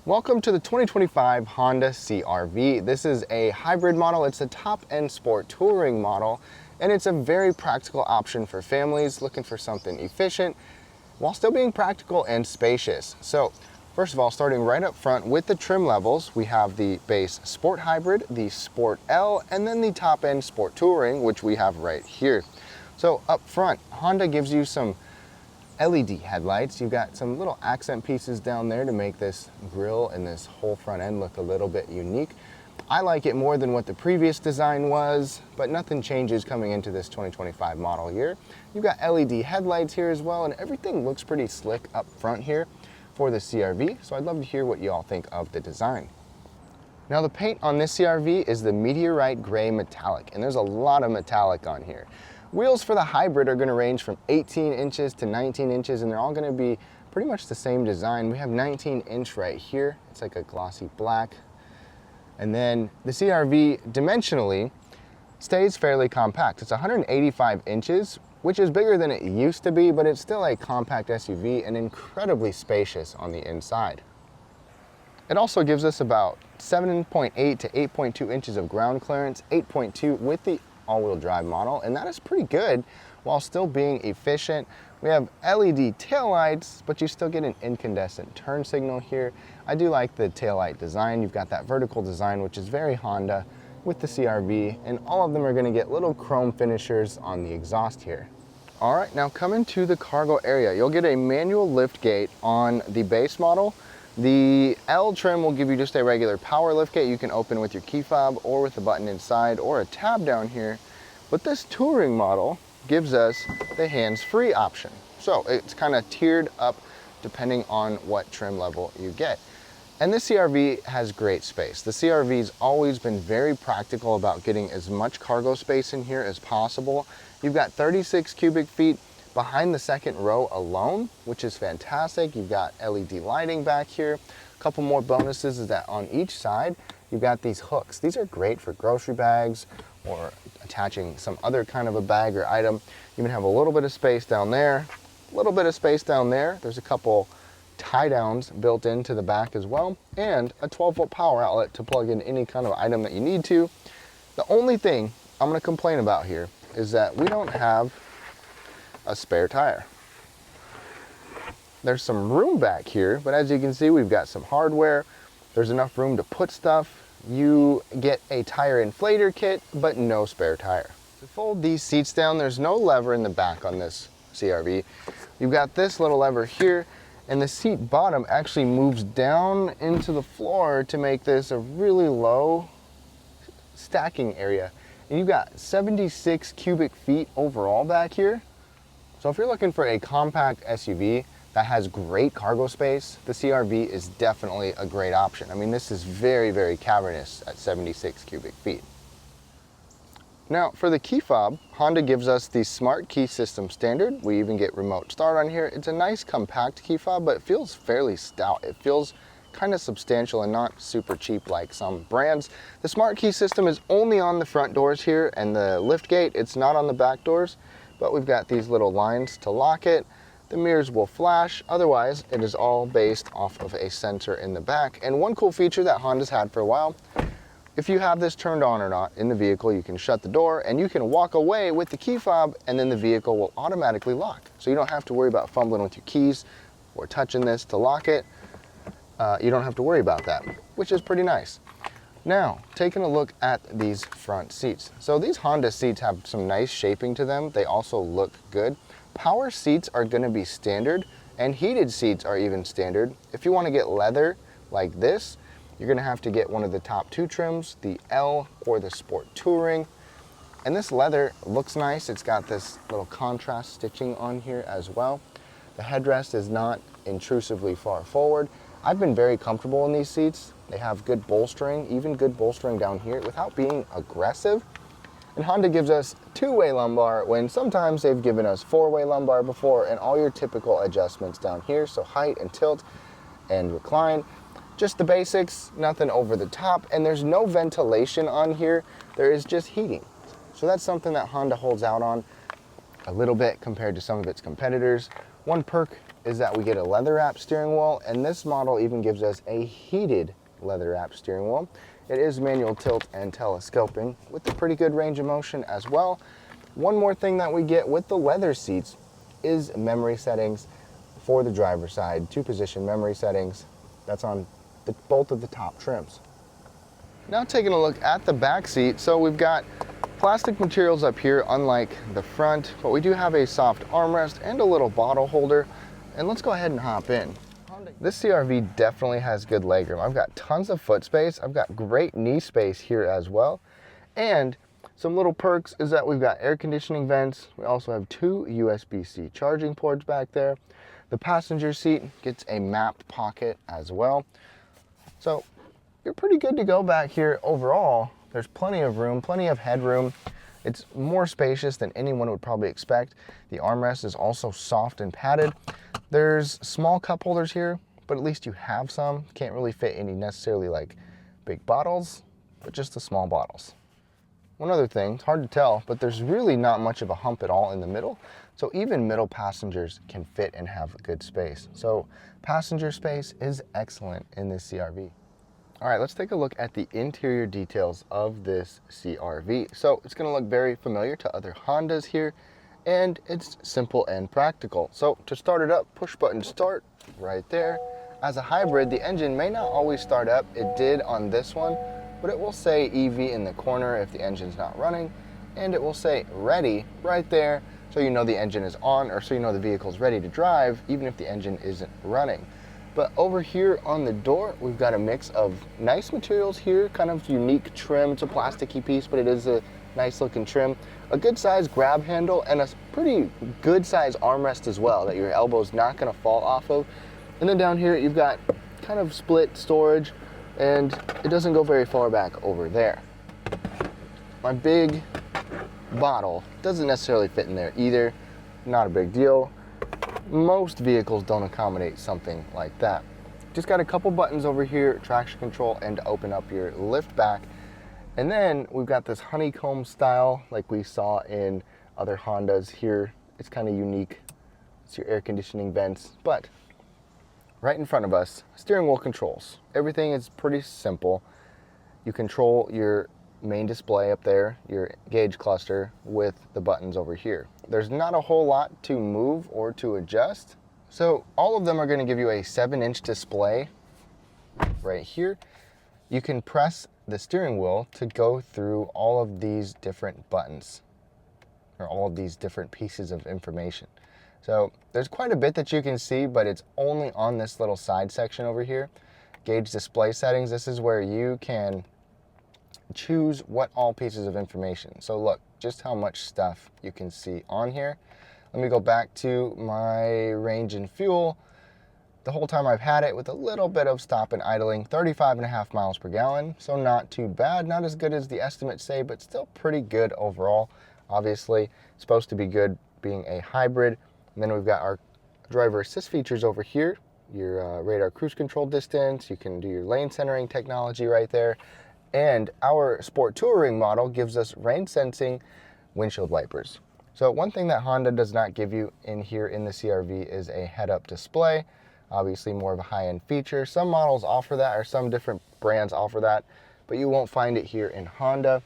Welcome to the 2025 Honda CR-V. This is a hybrid model. It's a top-end sport touring model, and it's a very practical option for families looking for something efficient while still being practical and spacious. So, first of all, starting right up front with the trim levels, we have the base Sport Hybrid, the Sport L, and then the top-end Sport Touring, which we have right here. So up front, Honda gives you some LED headlights. You've got some little accent pieces down there to make this grille and this whole front end look a little bit unique. I like it more than what the previous design was, but nothing changes coming into this 2025 model year. You've got LED headlights here as well, and everything looks pretty slick up front here for the CR-V, so I'd love to hear what you all think of the design. Now the paint on this CR-V is the Meteorite Gray Metallic, and there's a lot of metallic on here. Wheels for the hybrid are going to range from 18 inches to 19 inches, and they're all going to be pretty much the same design. We have 19-inch right here. It's like a glossy black. And then the CR-V dimensionally stays fairly compact. It's 185 inches, which is bigger than it used to be, but it's still a compact SUV and incredibly spacious on the inside. It also gives us about 7.8 to 8.2 inches of ground clearance, 8.2 with the all-wheel drive model, and that is pretty good while still being efficient. We have LED taillights, but you still get an incandescent turn signal here. I do like the taillight design. You've got that vertical design, which is very Honda with the CR-V, and all of them are going to get little chrome finishers on the exhaust here. All right, now coming to the cargo area, you'll get a manual lift gate on the base model. The L trim will give you just a regular power liftgate. You can open with your key fob or with a button inside or a tab down here. But this touring model gives us the hands-free option. So it's kind of tiered up depending on what trim level you get. And this CR-V has great space. The CR-V's always been very practical about getting as much cargo space in here as possible. You've got 36 cubic feet behind the second row alone, which is fantastic. You've got LED lighting back here. A couple more bonuses is that on each side, you've got these hooks. These are great for grocery bags or attaching some other kind of a bag or item. You can have a little bit of space down there, a little bit of space down there. There's a couple tie downs built into the back as well, and a 12-volt power outlet to plug in any kind of item that you need to. The only thing I'm gonna complain about here is that we don't have a spare tire. There's some room back here, but as you can see, we've got some hardware. There's enough room to put stuff. You get a tire inflator kit, but no spare tire. To fold these seats down, there's no lever in the back on this CR-V. You've got this little lever here, and the seat bottom actually moves down into the floor to make this a really low stacking area. And you've got 76 cubic feet overall back here. So if you're looking for a compact SUV that has great cargo space, the CR-V is definitely a great option. I mean, this is very, very cavernous at 76 cubic feet. Now, for the key fob, Honda gives us the Smart Key System standard. We even get remote start on here. It's a nice compact key fob, but it feels fairly stout. It feels kind of substantial and not super cheap like some brands. The Smart Key System is only on the front doors here, and the lift gate, it's not on the back doors. But we've got these little lines to lock it. The mirrors will flash. Otherwise, it is all based off of a sensor in the back. And one cool feature that Honda's had for a while, if you have this turned on or not in the vehicle, you can shut the door and you can walk away with the key fob, and then the vehicle will automatically lock. So you don't have to worry about fumbling with your keys or touching this to lock it. You don't have to worry about that, which is pretty nice. Now, taking a look at these front seats. So these Honda seats have some nice shaping to them. They also look good. Power seats are gonna be standard, and heated seats are even standard. If you wanna get leather like this, you're gonna have to get one of the top two trims, the L or the Sport Touring. And this leather looks nice. It's got this little contrast stitching on here as well. The headrest is not intrusively far forward. I've been very comfortable in these seats. They have good bolstering, even good bolstering down here without being aggressive. And Honda gives us two-way lumbar when sometimes they've given us four-way lumbar before, and all your typical adjustments down here, so height and tilt and recline. Just the basics, nothing over the top, and there's no ventilation on here. There is just heating. So that's something that Honda holds out on a little bit compared to some of its competitors. One perk is that we get a leather wrap steering wheel, and this model even gives us a heated leather wrap steering wheel. It is manual tilt and telescoping with a pretty good range of motion as well. One more thing that we get with the leather seats is memory settings for the driver's side, 2-position memory settings. That's on both of the top trims. Now taking a look at the back seat, so we've got plastic materials up here, unlike the front, but we do have a soft armrest and a little bottle holder. And let's go ahead and hop in. This CR-V definitely has good legroom. I've got tons of foot space. I've got great knee space here as well. And some little perks is that we've got air conditioning vents. We also have 2 USB-C charging ports back there. The passenger seat gets a mapped pocket as well. So you're pretty good to go back here overall. There's plenty of room, plenty of headroom. It's more spacious than anyone would probably expect. The armrest is also soft and padded. There's small cup holders here, but at least you have some. Can't really fit any necessarily like big bottles, but just the small bottles. One other thing, it's hard to tell, but there's really not much of a hump at all in the middle. So even middle passengers can fit and have good space. So passenger space is excellent in this CR-V. All right, let's take a look at the interior details of this CR-V. So it's gonna look very familiar to other Hondas here, and it's simple and practical. So to start it up, push button start right there. As a hybrid, the engine may not always start up. It did on this one, but it will say EV in the corner if the engine's not running, and it will say ready right there, so you know the engine is on, or so you know the vehicle's ready to drive, even if the engine isn't running. But over here on the door, we've got a mix of nice materials here, kind of unique trim. It's a plasticky piece, but it is a nice looking trim. A good size grab handle and a pretty good size armrest as well that your elbow's not gonna fall off of. And then down here, you've got kind of split storage, and it doesn't go very far back over there. My big bottle doesn't necessarily fit in there either. Not a big deal. Most vehicles don't accommodate something like that. Just got a couple buttons over here, traction control, and to open up your lift back. And then we've got this honeycomb style like we saw in other Hondas here. It's kind of unique. It's your air conditioning vents, but right in front of us, steering wheel controls. Everything is pretty simple. You control your main display up there, your gauge cluster, with the buttons over here. There's not a whole lot to move or to adjust. So all of them are going to give you a 7-inch display right here. You can press the steering wheel to go through all of these different buttons, or all of these different pieces of information. So there's quite a bit that you can see, but it's only on this little side section over here. Gauge display settings, this is where you can choose what all pieces of information. So look, just how much stuff you can see on here. Let me go back to my range and fuel. The whole time I've had it, with a little bit of stop and idling, 35.5 miles per gallon. So not too bad, not as good as the estimates say, but still pretty good overall. Obviously, supposed to be good being a hybrid. And then we've got our driver assist features over here, your radar cruise control distance. You can do your lane centering technology right there. And our Sport Touring model gives us rain sensing windshield wipers. So one thing that Honda does not give you in here in the CR-V is a head-up display. Obviously more of a high-end feature. Some models offer that, or some different brands offer that, but you won't find it here in Honda.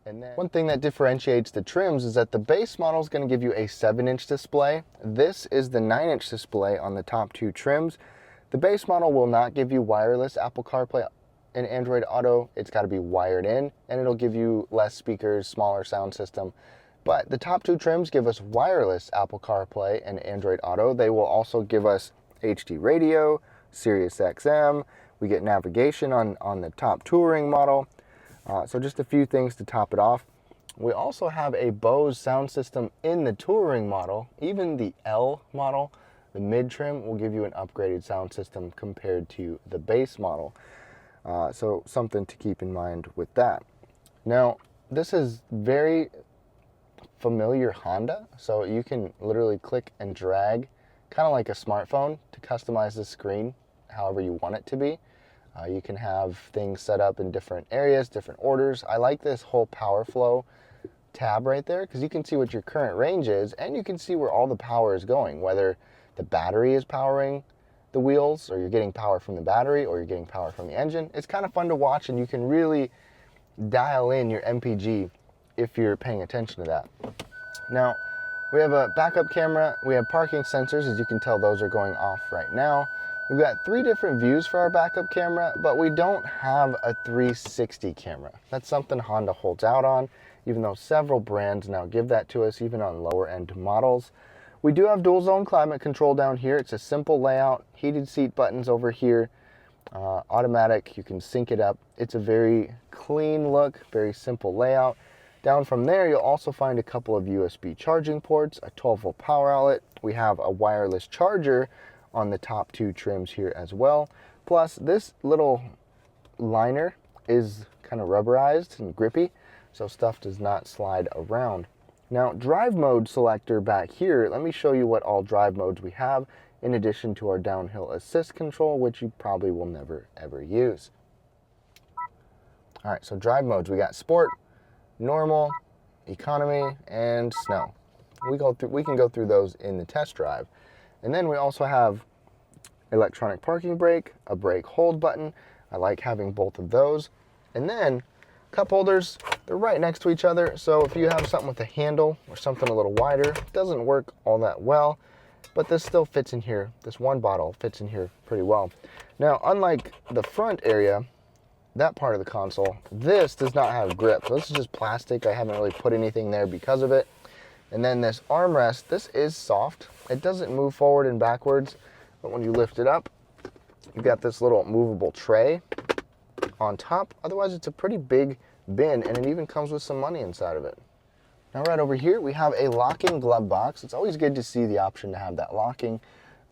And then one thing that differentiates the trims is that the base model is going to give you a 7-inch display. This is the 9-inch display on the top 2 trims. The base model will not give you wireless Apple CarPlay and Android Auto. It's got to be wired in, and it'll give you less speakers, smaller sound system. But the top 2 trims give us wireless Apple CarPlay and Android Auto. They will also give us HD radio, Sirius XM. We get navigation on the top Touring model. So just a few things to top it off. We also have a Bose sound system in the Touring model. Even the L model, the mid trim, will give you an upgraded sound system compared to the base model. So something to keep in mind with that. Now, this is very familiar Honda, so you can literally click and drag, kind of like a smartphone, to customize the screen however you want it to be. You can have things set up in different areas, different orders. I like this whole power flow tab right there because you can see what your current range is, and you can see where all the power is going, whether the battery is powering the wheels, or you're getting power from the battery, or you're getting power from the engine. It's kind of fun to watch, and you can really dial in your MPG if you're paying attention to that. Now, we have a backup camera, we have parking sensors. As you can tell, those are going off right now. We've got 3 different views for our backup camera, but we don't have a 360 camera. That's something Honda holds out on, even though several brands now give that to us, even on lower end models. We do have dual zone climate control down here. It's a simple layout, heated seat buttons over here, automatic, you can sync it up. It's a very clean look, very simple layout. Down from there, you'll also find a couple of USB charging ports, a 12-volt power outlet. We have a wireless charger on the top 2 trims here as well. Plus, this little liner is kind of rubberized and grippy, so stuff does not slide around. Now, drive mode selector back here, let me show you what all drive modes we have, in addition to our downhill assist control, which you probably will never ever use. All right, so drive modes, we got sport, normal, economy, and snow. We can go through those in the test drive. And then we also have electronic parking brake, a brake hold button. I like having both of those. And then cup holders, they're right next to each other. So if you have something with a handle or something a little wider, it doesn't work all that well, but this still fits in here. This one bottle fits in here pretty well. Now, unlike the front area, that part of the console, this does not have grip. This is just plastic. I haven't really put anything there because of it. And then this armrest, this is soft. It doesn't move forward and backwards, but when you lift it up, you've got this little movable tray on top. Otherwise, it's a pretty big bin, and it even comes with some money inside of it. Now, right over here, we have a locking glove box. It's always good to see the option to have that locking.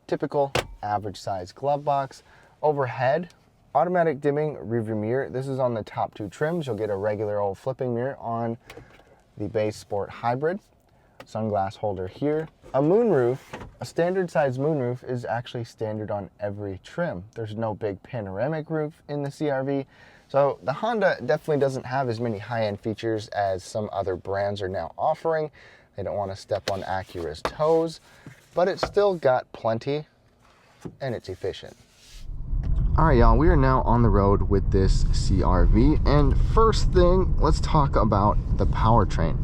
Typical average size glove box. Overhead, automatic dimming rearview mirror. This is on the top 2 trims. You'll get a regular old flipping mirror on the base sport hybrid. Sunglass holder here. A moonroof, a standard size moonroof, is actually standard on every trim. There's no big panoramic roof in the CR-V. So the Honda definitely doesn't have as many high-end features as some other brands are now offering. They don't want to step on Acura's toes, but it's still got plenty, and it's efficient. All right, y'all, we are now on the road with this CR-V, and first thing, let's talk about the powertrain.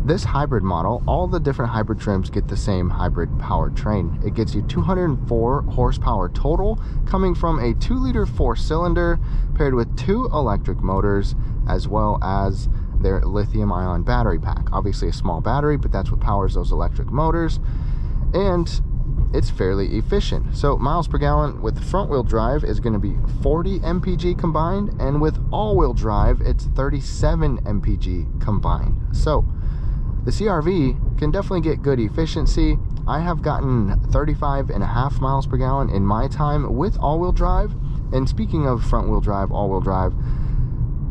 This hybrid model, all the different hybrid trims get the same hybrid powertrain. It gets you 204 horsepower total, coming from a 2-liter 4-cylinder paired with 2 electric motors, as well as their lithium-ion battery pack. Obviously a small battery, but that's what powers those electric motors, and it's fairly efficient. So miles per gallon with front-wheel drive is going to be 40 mpg combined, and with all-wheel drive, it's 37 mpg combined. So the CR-V can definitely get good efficiency. I have gotten 35.5 miles per gallon in my time with all-wheel drive. And speaking of front-wheel drive, all-wheel drive,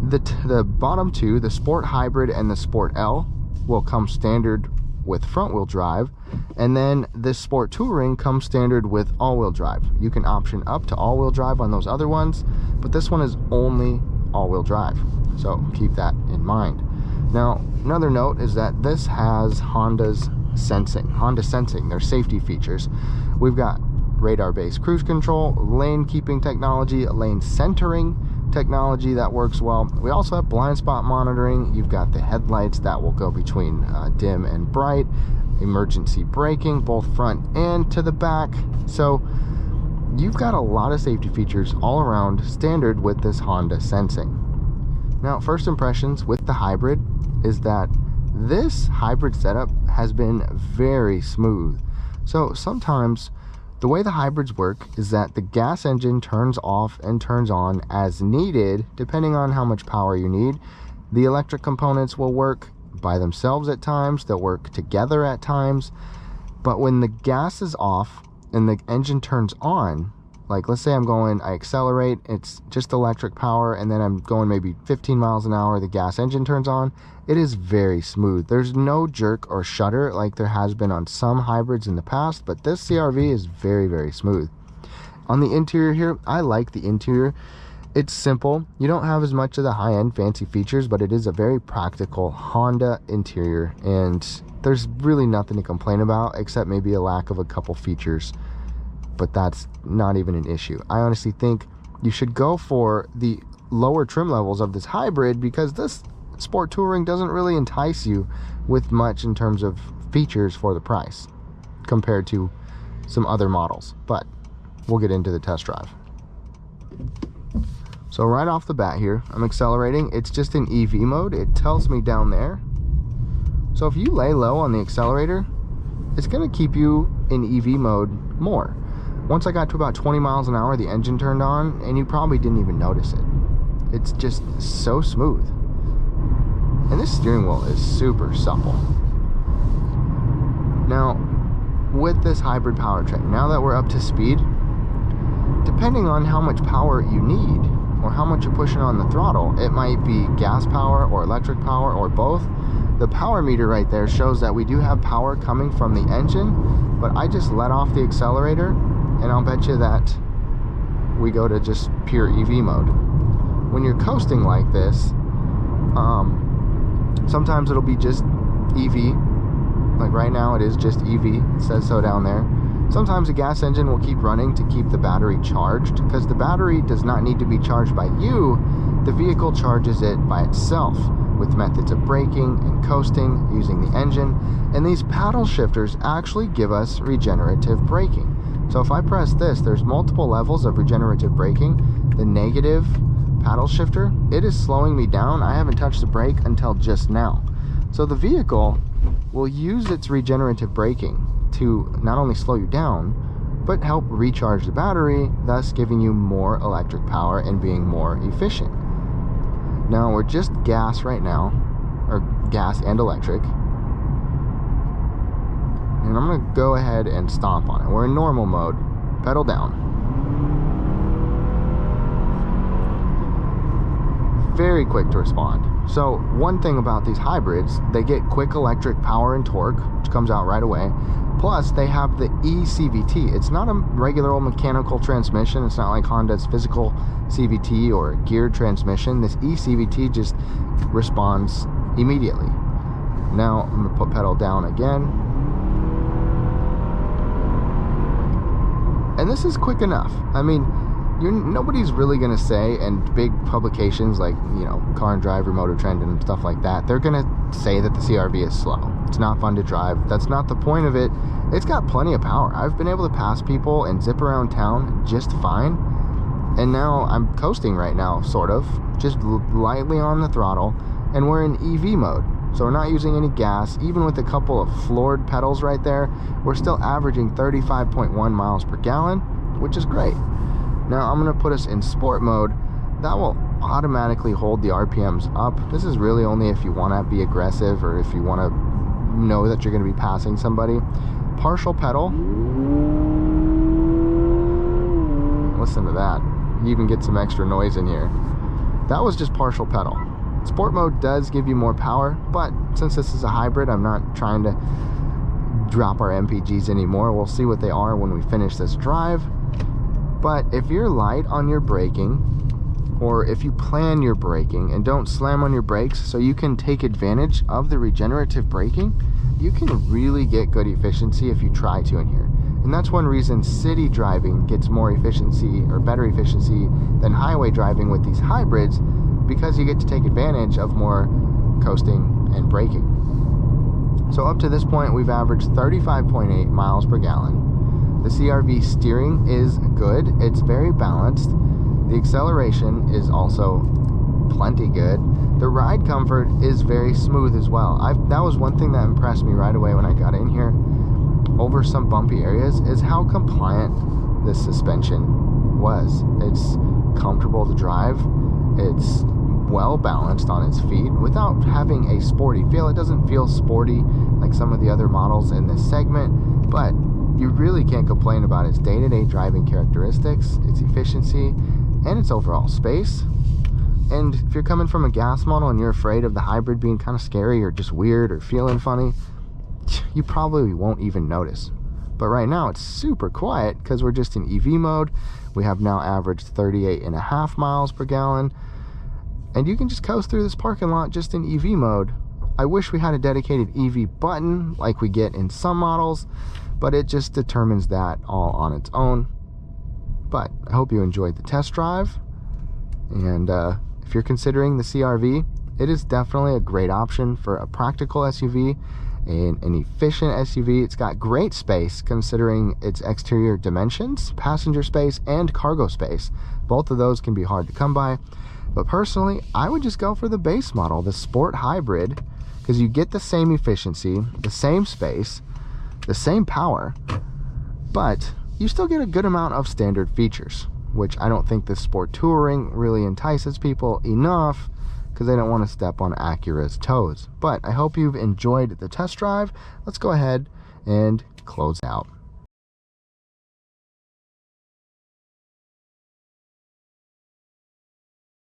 the bottom 2, the Sport Hybrid and the Sport L, will come standard with front-wheel drive, and then this Sport Touring comes standard with all-wheel drive. You can option up to all-wheel drive on those other ones, but this one is only all-wheel drive, so keep that in mind. Now, another note is that this has Honda sensing, their safety features. We've got radar-based cruise control, lane keeping technology, lane centering technology that works well. We also have blind spot monitoring. You've got the headlights that will go between dim and bright, emergency braking, both front and to the back. So you've got a lot of safety features all around standard with this Honda sensing. Now, first impressions with the hybrid is that this hybrid setup has been very smooth. So sometimes the way the hybrids work is that the gas engine turns off and turns on as needed, depending on how much power you need. The electric components will work by themselves at times, they'll work together at times, but when the gas is off and the engine turns on, like let's say I accelerate, it's just electric power, and then I'm going maybe 15 miles an hour, the gas engine turns on, it is very smooth. There's no jerk or shudder like there has been on some hybrids in the past, but this CR-V is very, very smooth. On the interior here, I like the interior. It's simple. You don't have as much of the high-end fancy features, but it is a very practical Honda interior, and there's really nothing to complain about except maybe a lack of a couple features. but that's not even an issue. I honestly think you should go for the lower trim levels of this hybrid, because this sport touring doesn't really entice you with much in terms of features for the price compared to some other models. But we'll get into the test drive. So right off the bat here, I'm accelerating. It's just in EV mode. It tells me down there. So if you lay low on the accelerator, it's going to keep you in EV mode more. Once I got to about 20 miles an hour, the engine turned on, and you probably didn't even notice it. It's just so smooth. And this steering wheel is super supple. Now, with this hybrid powertrain, now that we're up to speed, depending on how much power you need or how much you're pushing on the throttle, it might be gas power or electric power or both. The power meter right there shows that we do have power coming from the engine, but I just let off the accelerator, and I'll bet you that we go to just pure EV mode. When you're coasting like this, sometimes it'll be just EV. Like right now it is just EV, it says so down there. Sometimes a gas engine will keep running to keep the battery charged, because the battery does not need to be charged by you. The vehicle charges it by itself with methods of braking and coasting using the engine. And these paddle shifters actually give us regenerative braking. So if I press this, there's multiple levels of regenerative braking. The negative paddle shifter, it is slowing me down. I haven't touched the brake until just now. So the vehicle will use its regenerative braking to not only slow you down, but help recharge the battery, thus giving you more electric power and being more efficient. Now we're just gas right now, or gas and electric. And I'm gonna go ahead and stomp on it. We're in normal mode, pedal down. Very quick to respond. So one thing about these hybrids, they get quick electric power and torque, which comes out right away. Plus they have the eCVT. It's not a regular old mechanical transmission. It's not like Honda's physical CVT or geared transmission. This eCVT just responds immediately. Now I'm gonna put pedal down again. And this is quick enough. I mean, nobody's really gonna say, and big publications like, you know, Car and Drive, Motor Trend and stuff like that, they're gonna say that the CR-V is slow. It's not fun to drive. That's not the point of it. It's got plenty of power. I've been able to pass people and zip around town just fine. And now I'm coasting right now, sort of, just lightly on the throttle, and we're in EV mode. So we're not using any gas. Even with a couple of floored pedals right there, we're still averaging 35.1 miles per gallon, which is great. Now I'm gonna put us in sport mode. That will automatically hold the RPMs up. This is really only if you wanna be aggressive or if you wanna know that you're gonna be passing somebody. Partial pedal. Listen to that. You even get some extra noise in here. That was just partial pedal. Sport mode does give you more power, but since this is a hybrid, I'm not trying to drop our MPGs anymore. We'll see what they are when we finish this drive. But if you're light on your braking, or if you plan your braking and don't slam on your brakes so you can take advantage of the regenerative braking, you can really get good efficiency if you try to in here. And that's one reason city driving gets more efficiency or better efficiency than highway driving with these hybrids, because you get to take advantage of more coasting and braking. So up to this point, we've averaged 35.8 miles per gallon. The CR-V steering is good. It's very balanced. The acceleration is also plenty good. The ride comfort is very smooth as well. That was one thing that impressed me right away when I got in here over some bumpy areas, is how compliant this suspension was. It's comfortable to drive. It's well balanced on its feet without having a sporty feel. It doesn't feel sporty like some of the other models in this segment, but you really can't complain about its day-to-day driving characteristics, its efficiency, and its overall space. And if you're coming from a gas model and you're afraid of the hybrid being kind of scary or just weird or feeling funny, you probably won't even notice. But right now it's super quiet because we're just in EV mode. We have now averaged 38.5 miles per gallon, and you can just coast through this parking lot just in EV mode. I wish we had a dedicated EV button like we get in some models, but it just determines that all on its own. But I hope you enjoyed the test drive, and if you're considering the CR-V, it is definitely a great option for a practical SUV and an efficient SUV. It's got great space considering its exterior dimensions, passenger space, and cargo space. Both of those can be hard to come by, but personally, I would just go for the base model, the Sport Hybrid, because you get the same efficiency, the same space, the same power, but you still get a good amount of standard features, which I don't think the Sport Touring really entices people enough, because they don't want to step on Acura's toes. But I hope you've enjoyed the test drive. Let's go ahead and close out.